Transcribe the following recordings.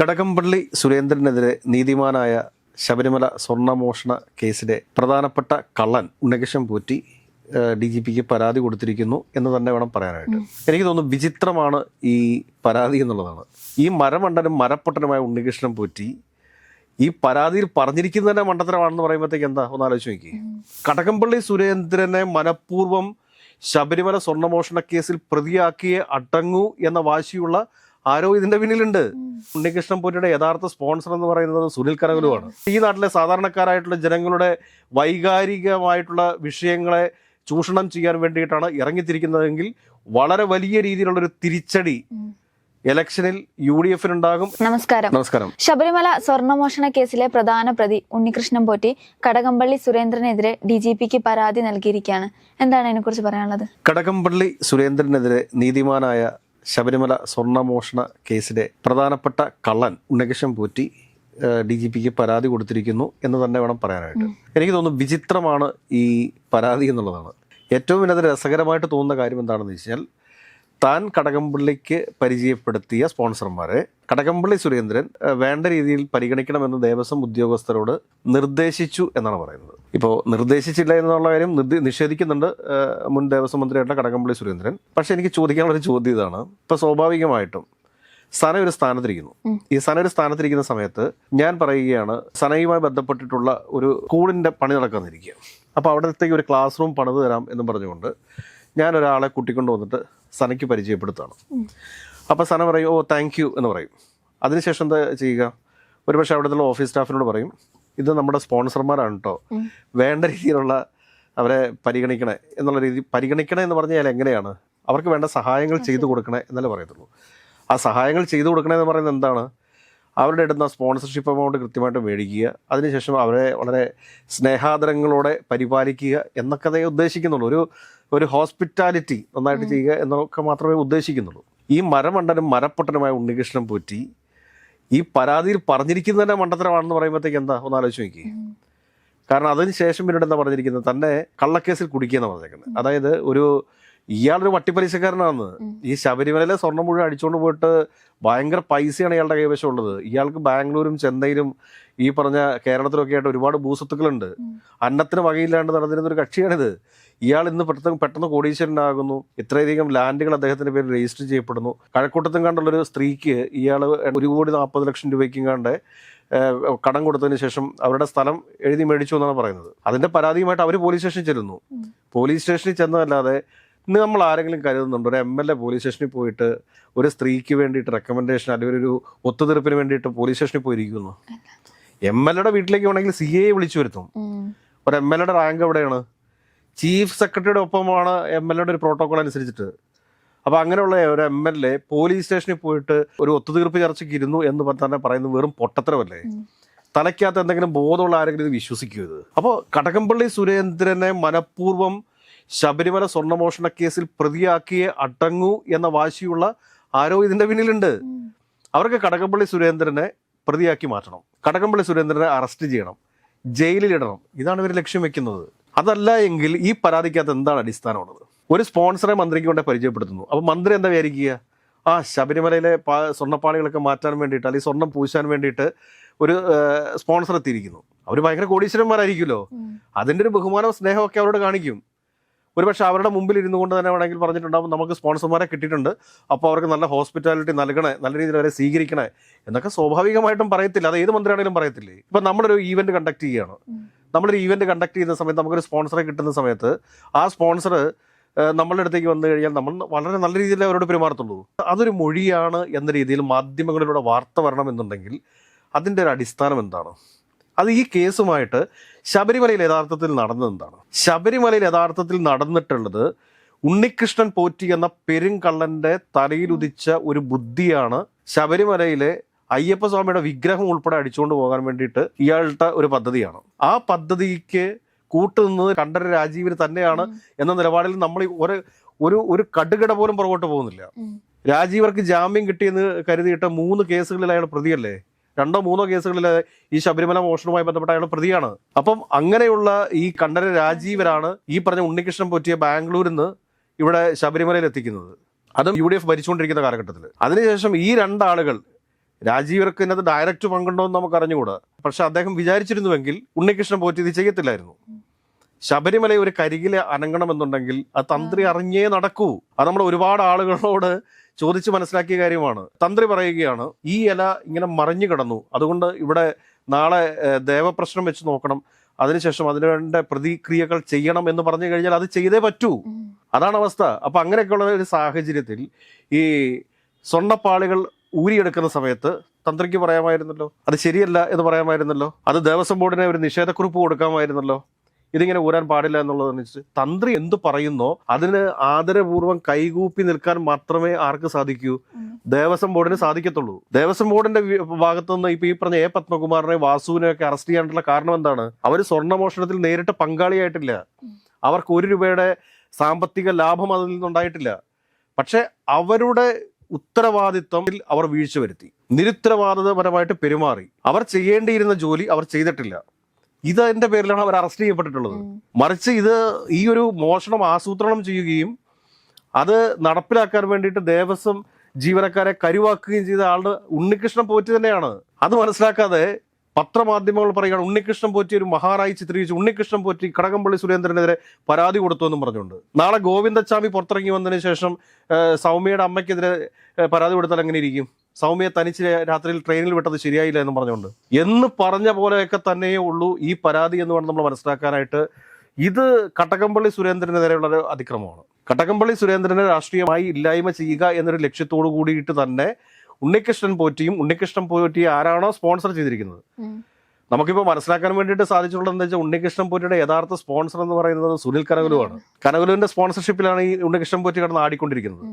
കടകംപള്ളി സുരേന്ദ്രനെതിരെ നീതിമാനായ ശബരിമല സ്വർണ്ണമോഷണ കേസിലെ പ്രധാനപ്പെട്ട കള്ളൻ ഉണ്ണികൃഷ്ണൻ പോറ്റി DGPക്ക് പരാതി കൊടുത്തിരിക്കുന്നു എന്ന് തന്നെ വേണം പറയാനായിട്ട്. എനിക്ക് തോന്നുന്നു വിചിത്രമാണ് ഈ പരാതി എന്നുള്ളതാണ്. ഈ മരമണ്ടനും മരപ്പൊട്ടനുമായ ഉണ്ണികൃഷ്ണൻ പോറ്റി ഈ പരാതിയിൽ പറഞ്ഞിരിക്കുന്നത് തന്നെ മണ്ടത്തരമാണെന്ന് പറയുമ്പോഴത്തേക്ക് എന്താ ഒന്ന് ആലോചിച്ച് നോക്കി. കടകംപള്ളി സുരേന്ദ്രനെ മനഃപൂർവ്വം ശബരിമല സ്വർണ്ണമോഷണ കേസിൽ പ്രതിയാക്കിയേ അടങ്ങൂ എന്ന വാശിയുള്ള ആരോ ഇതിന്റെ പിന്നിലുണ്ട്. ഉണ്ണികൃഷ്ണൻ പോറ്റിയുടെ യഥാർത്ഥ സ്പോൺസർ എന്ന് പറയുന്നത് സുനിൽ കനകലുമാണ്. ഈ നാട്ടിലെ സാധാരണക്കാരായിട്ടുള്ള ജനങ്ങളുടെ വൈകാരികമായിട്ടുള്ള വിഷയങ്ങളെ ചൂഷണം ചെയ്യാൻ വേണ്ടിയിട്ടാണ് ഇറങ്ങിത്തിരിക്കുന്നതെങ്കിൽ വളരെ വലിയ രീതിയിലുള്ളൊരു തിരിച്ചടി ഇലക്ഷനിൽ UDF-നുണ്ടാകും. നമസ്കാരം. ശബരിമല സ്വർണ്ണമോഷണ കേസിലെ പ്രധാന പ്രതി ഉണ്ണികൃഷ്ണൻ പോറ്റി കടകംപള്ളി സുരേന്ദ്രനെതിരെ DGPക്ക് പരാതി നൽകിയിരിക്കുകയാണ്. എന്താണ് അതിനെക്കുറിച്ച് പറയാനുള്ളത്? കടകംപള്ളി സുരേന്ദ്രനെതിരെ നീതിമാനായ ശബരിമല സ്വർണ്ണമോഷണ കേസിലെ പ്രധാനപ്പെട്ട കള്ളൻ ഉണ്ണികൃഷ്ണൻ പോറ്റി DGPക്ക് പരാതി കൊടുത്തിരിക്കുന്നു എന്ന് തന്നെ വേണം പറയാനായിട്ട്. എനിക്ക് തോന്നുന്നു വിചിത്രമാണ് ഈ പരാതി എന്നുള്ളതാണ്. ഏറ്റവും പിന്നെ അത് രസകരമായിട്ട് തോന്നുന്ന കാര്യം എന്താണെന്ന് വെച്ചാൽ, താൻ കടകംപള്ളിക്ക് പരിചയപ്പെടുത്തിയ സ്പോൺസർമാരെ കടകംപള്ളി സുരേന്ദ്രൻ വേണ്ട രീതിയിൽ പരിഗണിക്കണമെന്ന് ദേവസ്വം ഉദ്യോഗസ്ഥരോട് നിർദ്ദേശിച്ചു എന്നാണ് പറയുന്നത്. ഇപ്പോൾ നിർദ്ദേശിച്ചില്ല എന്നുള്ള കാര്യം നിഷേധിക്കുന്നുണ്ട് മുൻ ദേവസ്വം മന്ത്രിയായിട്ടുള്ള കടകംപള്ളി സുരേന്ദ്രൻ. പക്ഷെ എനിക്ക് ചോദിക്കാനുള്ളൊരു ചോദ്യം ഇതാണ്. ഇപ്പോൾ സ്വാഭാവികമായിട്ടും സന ഒരു സ്ഥാനത്തിരിക്കുന്നു. ഈ സന ഒരു സ്ഥാനത്തിരിക്കുന്ന സമയത്ത് ഞാൻ പറയുകയാണ്, സനയുമായി ബന്ധപ്പെട്ടിട്ടുള്ള ഒരു സ്കൂളിൻ്റെ പണി നടക്കാന്നിരിക്കുക. അപ്പോൾ അവിടത്തേക്ക് ഒരു ക്ലാസ് റൂം പണിത് തരാം എന്ന് പറഞ്ഞുകൊണ്ട് ഞാൻ ഒരാളെ കൂട്ടിക്കൊണ്ട് വന്നിട്ട് സനയ്ക്ക് പരിചയപ്പെടുത്താണ്. അപ്പോൾ സന പറയും, ഓ താങ്ക് യു എന്ന് പറയും. അതിനുശേഷം എന്താ ചെയ്യുക? ഒരുപക്ഷെ അവിടുത്തെ ഓഫീസ് സ്റ്റാഫിനോട് പറയും, ഇത് നമ്മുടെ സ്പോൺസർമാരാണ് കേട്ടോ, വേണ്ട രീതിയിലുള്ള അവരെ പരിഗണിക്കണേ എന്നുള്ള രീതി. പരിഗണിക്കണേ എന്ന് പറഞ്ഞാൽ എങ്ങനെയാണ്? അവർക്ക് വേണ്ട സഹായങ്ങൾ ചെയ്തു കൊടുക്കണേ എന്നല്ലേ പറയത്തുള്ളൂ. ആ സഹായങ്ങൾ ചെയ്തു കൊടുക്കണേ എന്ന് പറയുന്നത് എന്താണ്? അവരുടെ അടുത്ത് സ്പോൺസർഷിപ്പ് എമൗണ്ട് കൃത്യമായിട്ട് മേടിക്കുക, അതിനുശേഷം അവരെ വളരെ സ്നേഹാദരങ്ങളോടെ പരിപാലിക്കുക എന്നൊക്കെ അതേ ഉദ്ദേശിക്കുന്നുള്ളൂ. ഒരു ഹോസ്പിറ്റാലിറ്റി നന്നായിട്ട് ചെയ്യുക എന്നൊക്കെ മാത്രമേ ഉദ്ദേശിക്കുന്നുള്ളൂ. ഈ മരമണ്ടനും മരപ്പൊട്ടനുമായ ഉണ്ണികൃഷ്ണൻ പോറ്റി ഈ പരാതിയിൽ പറഞ്ഞിരിക്കുന്നത് തന്നെ മണ്ടത്തരമാണെന്ന് പറയുമ്പോഴത്തേക്ക് എന്താ ഒന്ന് ആലോചിച്ച് നോക്കി. കാരണം അതിന് ശേഷം പിന്നീട് എന്താ പറഞ്ഞിരിക്കുന്നത്? തന്നെ കള്ളക്കേസിൽ കുടിക്കുകയെന്ന് പറഞ്ഞേക്കുന്നത്. അതായത് ഇയാളൊരു വട്ടിപ്പലിശക്കാരനാണ്. ഈ ശബരിമലയിലെ സ്വർണ്ണം മുഴുവൻ അടിച്ചുകൊണ്ട് പോയിട്ട് ഭയങ്കര പൈസയാണ് ഇയാളുടെ കൈവശം ഉള്ളത്. ഇയാൾക്ക് ബാംഗ്ലൂരും ചെന്നൈയിലും ഈ പറഞ്ഞ കേരളത്തിലൊക്കെ ആയിട്ട് ഒരുപാട് ഭൂസ്വത്തുക്കളുണ്ട്. അന്നത്തിന് വകയില്ലാണ്ട് നടന്നിരുന്ന ഒരു കക്ഷിയാണിത്. ഇയാൾ ഇന്ന് പെട്ടെന്ന് കോടീശ്വരനാകുന്നു. ഇത്രയധികം ലാൻഡുകൾ അദ്ദേഹത്തിന്റെ പേരിൽ രജിസ്റ്റർ ചെയ്യപ്പെടുന്നു. കഴക്കൂട്ടത്തും കണ്ടുള്ളൊരു സ്ത്രീക്ക് ഇയാൾ 1,40,00,000 രൂപയ്ക്കും കണ്ട് കടം കൊടുത്തതിന് ശേഷം അവരുടെ സ്ഥലം എഴുതി മേടിച്ചു എന്നാണ് പറയുന്നത്. അതിന്റെ പരാതിയുമായിട്ട് അവർ പോലീസ് സ്റ്റേഷനിൽ ചെല്ലുന്നു. പോലീസ് സ്റ്റേഷനിൽ ചെന്നതല്ലാതെ ഇന്ന് നമ്മൾ ആരെങ്കിലും കരുതുന്നുണ്ട് ഒരു MLA പോലീസ് സ്റ്റേഷനിൽ പോയിട്ട് ഒരു സ്ത്രീക്ക് വേണ്ടിയിട്ട് റെക്കമെൻഡേഷൻ അല്ലെങ്കിൽ ഒരു ഒത്തുതീർപ്പിന് വേണ്ടിയിട്ട് പോലീസ് സ്റ്റേഷനിൽ പോയിരിക്കുന്നു? MLAയുടെ വീട്ടിലേക്ക് വേണമെങ്കിൽ CA വിളിച്ചു വരുത്തും. ഒരു MLAയുടെ റാങ്ക് എവിടെയാണ്? ചീഫ് സെക്രട്ടറിയുടെ ഒപ്പമാണ് MLAയുടെ ഒരു പ്രോട്ടോകോൾ അനുസരിച്ചിട്ട്. അപ്പോൾ അങ്ങനെയുള്ള ഒരു MLA പോലീസ് സ്റ്റേഷനിൽ പോയിട്ട് ഒരു ഒത്തുതീർപ്പ് ചർച്ചയ്ക്ക് ഇരുന്നു എന്ന് തന്നെ പറയുന്നത് വെറും പൊട്ടത്തരമല്ലേ? തലയ്ക്കകത്ത് എന്തെങ്കിലും ബോധമുള്ള ആരെങ്കിലും ഇത് വിശ്വസിക്കുമോ ഇത്? അപ്പോൾ കടകംപള്ളി സുരേന്ദ്രനെ മനഃപൂർവ്വം ശബരിമല സ്വർണ്ണമോഷണ കേസിൽ പ്രതിയാക്കിയേ അടങ്ങൂ എന്ന വാശിയുള്ള ആരോ ഇതിന്റെ പിന്നിലുണ്ട്. അവർക്ക് കടകംപള്ളി സുരേന്ദ്രനെ പ്രതിയാക്കി മാറ്റണം, കടകംപള്ളി സുരേന്ദ്രനെ അറസ്റ്റ് ചെയ്യണം, ജയിലിലിടണം. ഇതാണ് ഇവർ ലക്ഷ്യം വെക്കുന്നത്. അതല്ല എങ്കിൽ ഈ പരാതിക്കകത്ത് എന്താണ് അടിസ്ഥാനമുള്ളത്? ഒരു സ്പോൺസറെ മന്ത്രിക്ക് കൊണ്ട് പരിചയപ്പെടുത്തുന്നു. അപ്പോൾ മന്ത്രി എന്താ വിചാരിക്കുക? ശബരിമലയിലെ സ്വർണ്ണപ്പാളികളൊക്കെ മാറ്റാൻ വേണ്ടിയിട്ട് അല്ലെങ്കിൽ സ്വർണ്ണം പൂശാൻ വേണ്ടിയിട്ട് ഒരു സ്പോൺസർ എത്തിയിരിക്കുന്നു. അവർ ഭയങ്കര കോടീശ്വരന്മാരായിരിക്കുമല്ലോ. അതിൻ്റെ ഒരു ബഹുമാനവും സ്നേഹമൊക്കെ അവരോട് കാണിക്കും. ഒരുപക്ഷെ അവരുടെ മുമ്പിൽ ഇരുന്നു കൊണ്ട് തന്നെ വേണമെങ്കിൽ പറഞ്ഞിട്ടുണ്ടാകും, നമുക്ക് സ്പോൺസർമാരെ കിട്ടിയിട്ടുണ്ട്, അപ്പോൾ അവർക്ക് നല്ല ഹോസ്പിറ്റാലിറ്റി നൽകണേ, നല്ല രീതിയിൽ അവരെ സ്വീകരിക്കണേ എന്നൊക്കെ സ്വാഭാവികമായിട്ടും പറയത്തില്ല. അത് ഏത് മന്ത്രിയാണെങ്കിലും പറയത്തില്ലേ? ഇപ്പം നമ്മളൊരു ഈവെന്റ് കണ്ടക്ട് ചെയ്യുകയാണ്. നമ്മളൊരു ഈവെന്റ് കണ്ടക്ട് ചെയ്യുന്ന സമയത്ത് നമുക്കൊരു സ്പോൺസറെ കിട്ടുന്ന സമയത്ത് ആ സ്പോൺസർ നമ്മളുടെ അടുത്തേക്ക് വന്നു കഴിഞ്ഞാൽ നമ്മൾ വളരെ നല്ല രീതിയിൽ അവരോട് പെരുമാറത്തുള്ളൂ. അതൊരു മൊഴിയാണ് എന്ന രീതിയിൽ മാധ്യമങ്ങളിലൂടെ വാർത്ത വരണമെന്നുണ്ടെങ്കിൽ അതിൻ്റെ ഒരു അടിസ്ഥാനം എന്താണ്? അത് ഈ കേസുമായിട്ട് ശബരിമലയിൽ യഥാർത്ഥത്തിൽ നടന്നത് എന്താണ്? ശബരിമലയിൽ യഥാർത്ഥത്തിൽ നടന്നിട്ടുള്ളത് ഉണ്ണികൃഷ്ണൻ പോറ്റി എന്ന പെരുങ്കള്ളന്റെ തലയിലുദിച്ച ഒരു ബുദ്ധിയാണ്. ശബരിമലയിലെ അയ്യപ്പസ്വാമിയുടെ വിഗ്രഹം ഉൾപ്പെടെ അടിച്ചുകൊണ്ട് പോകാൻ വേണ്ടിയിട്ട് ഇയാളുടെ ഒരു പദ്ധതിയാണ്. ആ പദ്ധതിക്ക് കൂട്ടുനിന്നത് കണ്ഠരര് രാജീവര് തന്നെയാണ് എന്ന നിലപാടിൽ നമ്മൾ ഒരു കടുകട പോലും പുറകോട്ട് പോകുന്നില്ല. രാജീവർക്ക് ജാമ്യം കിട്ടിയെന്ന് കരുതിയിട്ട് 3 കേസുകളിൽ അയാൾ പ്രതിയല്ലേ? 2-3 കേസുകളിൽ ഈ ശബരിമല മോഷണവുമായി ബന്ധപ്പെട്ട അയാൾ പ്രതിയാണ്. അപ്പം അങ്ങനെയുള്ള ഈ കണ്ഠരര് രാജീവരാണ് ഈ പറഞ്ഞ ഉണ്ണികൃഷ്ണൻ പോറ്റിയെ ബാംഗ്ലൂരിൽ നിന്ന് ഇവിടെ ശബരിമലയിൽ എത്തിക്കുന്നത്. അതും UDF ഭരിച്ചുകൊണ്ടിരിക്കുന്ന കാലഘട്ടത്തിൽ. അതിനുശേഷം ഈ 2 ആളുകൾ രാജീവർക്ക് ഇതിനകത്ത് ഡയറക്റ്റ് പങ്കുണ്ടോ എന്ന് നമുക്ക് അറിഞ്ഞുകൂടാ. പക്ഷെ അദ്ദേഹം വിചാരിച്ചിരുന്നുവെങ്കിൽ ഉണ്ണികൃഷ്ണൻ പോറ്റി ഇത് ചെയ്യത്തില്ലായിരുന്നു. ശബരിമല ഒരു കരികിലെ അനങ്ങണമെന്നുണ്ടെങ്കിൽ അത് തന്ത്രി അറിഞ്ഞേ നടക്കൂ. അത് നമ്മൾ ഒരുപാട് ആളുകളോട് ചോദിച്ച് മനസ്സിലാക്കിയ കാര്യമാണ്. തന്ത്രി പറയുകയാണ്, ഈ ഇല ഇങ്ങനെ മറിഞ്ഞു കിടന്നു, അതുകൊണ്ട് ഇവിടെ നാളെ ദേവപ്രശ്നം വെച്ച് നോക്കണം, അതിനുശേഷം അതിനുവേണ്ട പ്രതിക്രിയകൾ ചെയ്യണം എന്ന് പറഞ്ഞു കഴിഞ്ഞാൽ അത് ചെയ്തേ പറ്റൂ. അതാണ് അവസ്ഥ. അപ്പൊ അങ്ങനെയൊക്കെയുള്ള ഒരു സാഹചര്യത്തിൽ ഈ സ്വർണ്ണപ്പാളികൾ ഊരിയെടുക്കുന്ന സമയത്ത് തന്ത്രിക്ക് പറയാമായിരുന്നല്ലോ, അത് ശരിയല്ല എന്ന് പറയാമായിരുന്നല്ലോ, അത് ദേവസ്വം ബോർഡിനെ ഒരു നിഷേധക്കുറിപ്പ് കൊടുക്കാമായിരുന്നല്ലോ, ഇതിങ്ങനെ ഊരാൻ പാടില്ല എന്നുള്ളതെന്ന് തന്ത്രി എന്ത് പറയുന്നോ അതിന് ആദരപൂർവ്വം കൈകൂപ്പി നിൽക്കാൻ മാത്രമേ ആർക്ക് സാധിക്കൂ? ദേവസ്വം ബോർഡിന് സാധിക്കത്തുള്ളൂ. ദേവസ്വം ബോർഡിന്റെ ഭാഗത്തുനിന്ന് ഇപ്പൊ ഈ പറഞ്ഞ എ പത്മകുമാറിനെ വാസുവിനെ ഒക്കെ അറസ്റ്റ് ചെയ്യാനുള്ള കാരണം എന്താണ്? അവർ സ്വർണ്ണമോഷണത്തിൽ നേരിട്ട് പങ്കാളിയായിട്ടില്ല, അവർക്ക് 1 രൂപയുടെ സാമ്പത്തിക ലാഭം അതിൽ നിന്നുണ്ടായിട്ടില്ല. പക്ഷെ അവരുടെ ഉത്തരവാദിത്വത്തിൽ അവർ വീഴ്ച വരുത്തി, നിരുത്തരവാദിത്തപരമായിട്ട് പെരുമാറി, അവർ ചെയ്യേണ്ടിയിരുന്ന ജോലി അവർ ചെയ്തിട്ടില്ല. ഇതിന്റെ പേരിലാണ് അവർ അറസ്റ്റ് ചെയ്യപ്പെട്ടിട്ടുള്ളത്. മറിച്ച് ഈ ഒരു മോഷണം ആസൂത്രണം ചെയ്യുകയും അത് നടപ്പിലാക്കാൻ വേണ്ടിയിട്ട് ദേവസ്വം ജീവനക്കാരെ കരുവാക്കുകയും ചെയ്ത ആളുടെ ഉണ്ണികൃഷ്ണൻ പോറ്റി തന്നെയാണ്. അത് മനസ്സിലാക്കാതെ പത്രമാധ്യമങ്ങൾ പറയുകയാണ് ഉണ്ണികൃഷ്ണൻ പോറ്റി ഒരു മഹാനായി ചിത്രീകരിച്ച് ഉണ്ണികൃഷ്ണൻ പോറ്റി കടകംപള്ളി സുരേന്ദ്രനെതിരെ പരാതി കൊടുത്തു എന്നും പറഞ്ഞുകൊണ്ട്. നാളെ ഗോവിന്ദച്ചാമി പുറത്തിറങ്ങി വന്നതിന് ശേഷം സൗമ്യയുടെ അമ്മയ്ക്കെതിരെ പരാതി കൊടുത്താൽ എങ്ങനെ ഇരിക്കും? സൗമ്യയെ തനിച്ച് രാത്രിയിൽ ട്രെയിനിൽ വിട്ടത് ശരിയായില്ല എന്ന് പറഞ്ഞുകൊണ്ട് എന്ന് പറഞ്ഞ പോലെയൊക്കെ തന്നെയേ ഉള്ളൂ ഈ പരാതി എന്ന് വേണം നമ്മൾ മനസ്സിലാക്കാനായിട്ട്. ഇത് കടകംപള്ളി സുരേന്ദ്രനെതിരെയുള്ള ഒരു അതിക്രമമാണ്. കടകംപള്ളി സുരേന്ദ്രനെ രാഷ്ട്രീയമായി ഇല്ലായ്മ ചെയ്യുക എന്നൊരു ലക്ഷ്യത്തോടു കൂടിയിട്ട് തന്നെ ഉണ്ണികൃഷ്ണൻ പോറ്റിയെ ആരാണോ സ്പോൺസർ ചെയ്തിരിക്കുന്നത്, നമുക്കിപ്പോൾ മനസ്സിലാക്കാൻ വേണ്ടിയിട്ട് സാധിച്ചിട്ടുള്ളത് എന്താ വെച്ചാൽ ഉണ്ണികൃഷ്ണൻ പോറ്റിയുടെ യഥാർത്ഥ സ്പോൺസർ എന്ന് പറയുന്നത് സുനിൽ കനകലുവാണ്. കനകലുവിന്റെ സ്പോൺസർഷിപ്പിലാണ് ഈ ഉണ്ണികൃഷ്ണൻ പോറ്റി കിടന്ന് ആടിക്കൊണ്ടിരിക്കുന്നത്.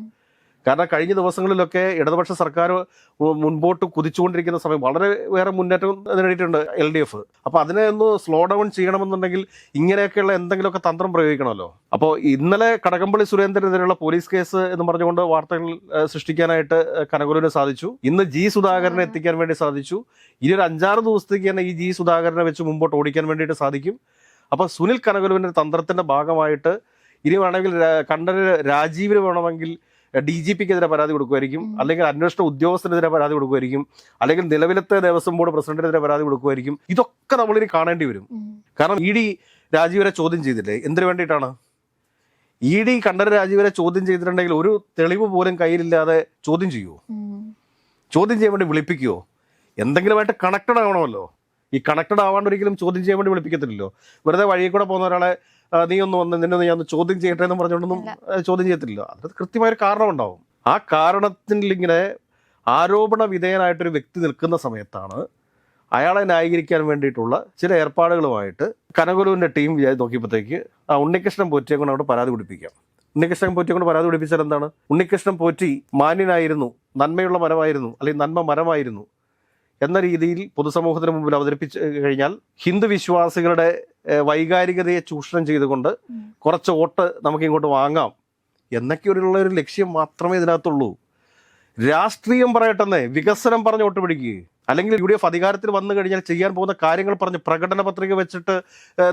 കാരണം കഴിഞ്ഞ ദിവസങ്ങളിലൊക്കെ ഇടതുപക്ഷ സർക്കാർ മുൻപോട്ട് കുതിച്ചുകൊണ്ടിരിക്കുന്ന സമയം വളരെ വേറെ മുന്നേറ്റം നേടിയിട്ടുണ്ട് LDF. അപ്പൊ അതിനെ ഒന്ന് സ്ലോ ഡൗൺ ചെയ്യണമെന്നുണ്ടെങ്കിൽ ഇങ്ങനെയൊക്കെയുള്ള എന്തെങ്കിലുമൊക്കെ തന്ത്രം പ്രയോഗിക്കണമല്ലോ. അപ്പോൾ ഇന്നലെ കടകംപള്ളി സുരേന്ദ്രനെതിരെയുള്ള പോലീസ് കേസ് എന്ന് പറഞ്ഞുകൊണ്ട് വാർത്തകൾ സൃഷ്ടിക്കാനായിട്ട് കനകലുവിന് സാധിച്ചു. ഇന്ന് G സുധാകരനെ എത്തിക്കാൻ വേണ്ടി സാധിച്ചു. ഇനി ഒരു 5-6 ദിവസത്തേക്ക് തന്നെ ഈ G സുധാകരനെ വെച്ച് മുമ്പോട്ട് ഓടിക്കാൻ വേണ്ടിയിട്ട് സാധിക്കും. അപ്പൊ സുനിൽ കനകലുവിന്റെ തന്ത്രത്തിന്റെ ഭാഗമായിട്ട് ഇനി വേണമെങ്കിൽ കണ്ഠരര് രാജീവിന് വേണമെങ്കിൽ DGPക്കെതിരെ പരാതി കൊടുക്കുമായിരിക്കും, അല്ലെങ്കിൽ അന്വേഷണ ഉദ്യോഗസ്ഥനെതിരെ പരാതി കൊടുക്കുമായിരിക്കും, അല്ലെങ്കിൽ നിലവിലത്തെ ദേവസ്വം ബോർഡ് പ്രസിഡന്റിനെതിരെ പരാതി കൊടുക്കുമായിരിക്കും. ഇതൊക്കെ നമ്മളിനി കാണേണ്ടി വരും. കാരണം ED രാജീവരെ ചോദ്യം ചെയ്തില്ലേ? എന്തിനു വേണ്ടിയിട്ടാണ്? ED കണ്ഠരര് രാജീവരെ ചോദ്യം ചെയ്തിട്ടുണ്ടെങ്കിൽ ഒരു തെളിവ് പോലും കയ്യിലില്ലാതെ ചോദ്യം ചെയ്യുമോ? ചോദ്യം ചെയ്യാൻ വേണ്ടി വിളിപ്പിക്കുമോ? എന്തെങ്കിലുമായിട്ട് കണക്റ്റഡ് ആവണമല്ലോ. ഈ കണക്റ്റഡ് ആവാണ്ട് ഒരിക്കലും ചോദ്യം ചെയ്യാൻ വേണ്ടി വിളിപ്പിക്കത്തില്ലല്ലോ. വെറുതെ വഴിയിൽ കൂടെ പോകുന്ന ഒരാളെ നീ ഒന്ന് വന്ന് നിന്നെ ഞാൻ ഒന്ന് ചോദ്യം ചെയ്യട്ടെ എന്ന് പറഞ്ഞുകൊണ്ടൊന്നും ചോദ്യം ചെയ്യത്തില്ല. അത് കൃത്യമായൊരു കാരണം ഉണ്ടാവും. ആ കാരണത്തിൽ ഇങ്ങനെ ആരോപണ വിധേയനായിട്ടൊരു വ്യക്തി നിൽക്കുന്ന സമയത്താണ് അയാളെ ന്യായീകരിക്കാൻ വേണ്ടിയിട്ടുള്ള ചില ഏർപ്പാടുകളുമായിട്ട് കനകലുവിൻ്റെ ടീം നോക്കിയപ്പോഴത്തേക്ക് ഉണ്ണികൃഷ്ണൻ പോറ്റിയെ കൊണ്ട് അവിടെ പരാതി പിടിപ്പിക്കാം. ഉണ്ണികൃഷ്ണൻ പോറ്റിയെ കൊണ്ട് പരാതി പിടിപ്പിച്ചാൽ എന്താണ്? ഉണ്ണികൃഷ്ണൻ പോറ്റി മാന്യനായിരുന്നു, നന്മയുള്ള മരമായിരുന്നു, അല്ലെങ്കിൽ നന്മ മരമായിരുന്നു എന്ന രീതിയിൽ പൊതുസമൂഹത്തിന് മുമ്പിൽ അവതരിപ്പിച്ചു കഴിഞ്ഞാൽ ഹിന്ദു വിശ്വാസികളുടെ വൈകാരികതയെ ചൂഷണം ചെയ്തുകൊണ്ട് കുറച്ച് വോട്ട് നമുക്ക് ഇങ്ങോട്ട് വാങ്ങാം എന്നൊക്കെയുള്ള ഒരു ലക്ഷ്യം മാത്രമേ ഇതിനകത്തുള്ളൂ. രാഷ്ട്രീയം പറയട്ടെന്നേ, വികസനം പറഞ്ഞ് വോട്ട് പിടിക്കുക, അല്ലെങ്കിൽ UDF അധികാരത്തിൽ വന്നു കഴിഞ്ഞാൽ ചെയ്യാൻ പോകുന്ന കാര്യങ്ങൾ പറഞ്ഞ് പ്രകടന പത്രിക വെച്ചിട്ട്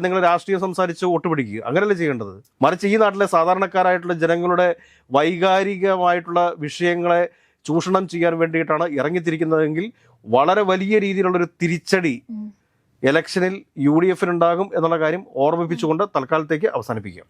നിങ്ങൾ രാഷ്ട്രീയം സംസാരിച്ച് വോട്ട് പിടിക്കുക. അങ്ങനെയല്ല ചെയ്യേണ്ടത്. മറിച്ച് ഈ നാട്ടിലെ സാധാരണക്കാരായിട്ടുള്ള ജനങ്ങളുടെ വൈകാരികമായിട്ടുള്ള വിഷയങ്ങളെ ചൂഷണം ചെയ്യാൻ വേണ്ടിയിട്ടാണ് ഇറങ്ങിത്തിരിക്കുന്നതെങ്കിൽ വളരെ വലിയ രീതിയിലുള്ളൊരു തിരിച്ചടി ഇലക്ഷനിൽ UDFനുണ്ടാകും എന്നുള്ള കാര്യം ഓർമ്മിപ്പിച്ചുകൊണ്ട് തൽക്കാലത്തേക്ക് അവസാനിപ്പിക്കാം.